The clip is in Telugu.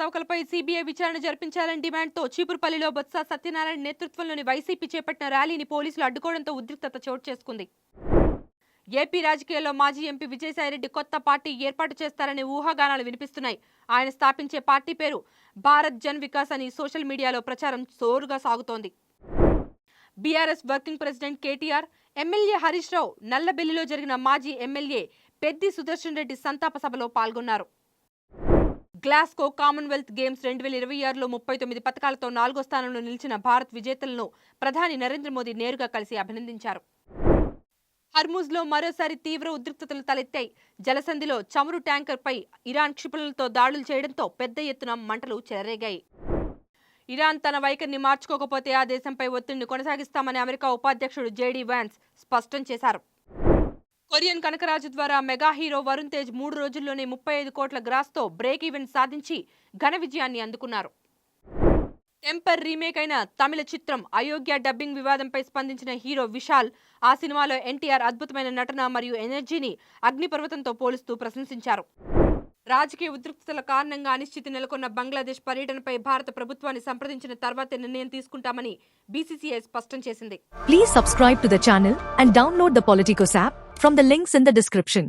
అవకతవకలపై సీబీఐ విచారణ జరిపించాలని డిమాండ్తో చీపురుపల్లిలో బొత్స సత్యనారాయణ నేతృత్వంలోని వైసీపీ చేపట్టిన ర్యాలీని పోలీసులు అడ్డుకోవడంతో ఉద్రిక్తత చోటు చేసుకుంది. ఏపీ రాజకీయాల్లో మాజీ ఎంపీ విజయసాయిరెడ్డి కొత్త పార్టీ ఏర్పాటు చేస్తారనే ఊహాగానాలు వినిపిస్తున్నాయి. ఆయన స్థాపించే పార్టీ పేరు భారత్ జన్ వికాస్ అని సోషల్ మీడియాలో ప్రచారం జోరుగా సాగుతోంది. BRS working president KTR, MLA Harish Rao నల్లబెల్లిలో జరిగిన మాజీ ఎమ్మెల్యే పెద్ది సుదర్శన్ రెడ్డి సంతాప సభలో పాల్గొన్నారు. గ్లాస్గో కామన్వెల్త్ గేమ్స్ 2026లో 39 పతకాలతో 4వ స్థానంలో నిలిచిన భారత్ విజేతలను ప్రధాని నరేంద్ర మోదీ నేరుగా కలిసి అభినందించారు. హర్ముజ్లో మరోసారి తీవ్ర ఉద్రిక్తతలు తలెత్తాయి. జలసంధిలో చమురు ట్యాంకర్పై ఇరాన్ క్షిపణులతో దాడులు చేయడంతో పెద్ద ఎత్తున మంటలు చెలరేగాయి. ఇరాన్ తన వైఖరిని మార్చుకోకపోతే ఆ దేశంపై ఒత్తిడిని కొనసాగిస్తామని అమెరికా ఉపాధ్యక్షుడు జేడీ వాన్స్ స్పష్టం చేశారు. కొరియన్ కనకరాజు ద్వారా మెగా హీరో వరుణ్ తేజ్ 3 రోజుల్లోనే 35 కోట్ల గ్రాస్తో బ్రేక్ ఈవెన్ సాధించి ఘన విజయాన్ని అందుకున్నారు. టెంపర్ రీమేక్ అయిన తమిళ చిత్రం అయోగ్య డబ్బింగ్ వివాదంపై స్పందించిన హీరో విశాల్ ఆ సినిమాలో ఎన్టీఆర్ అద్భుతమైన నటన మరియు ఎనర్జీని అగ్నిపర్వతంతో పోలుస్తూ ప్రశంసించారు. రాజకీయ ఉద్రిక్తతల కారణంగా అనిశ్చితి నెలకొన్న బంగ్లాదేశ్ పర్యటనపై భారత ప్రభుత్వాన్ని సంప్రదించిన తర్వాతే నిర్ణయం తీసుకుంటామని బీసీసీఐ స్పష్టం చేసింది. Please subscribe to the channel and download the Politicos app from the links in the description.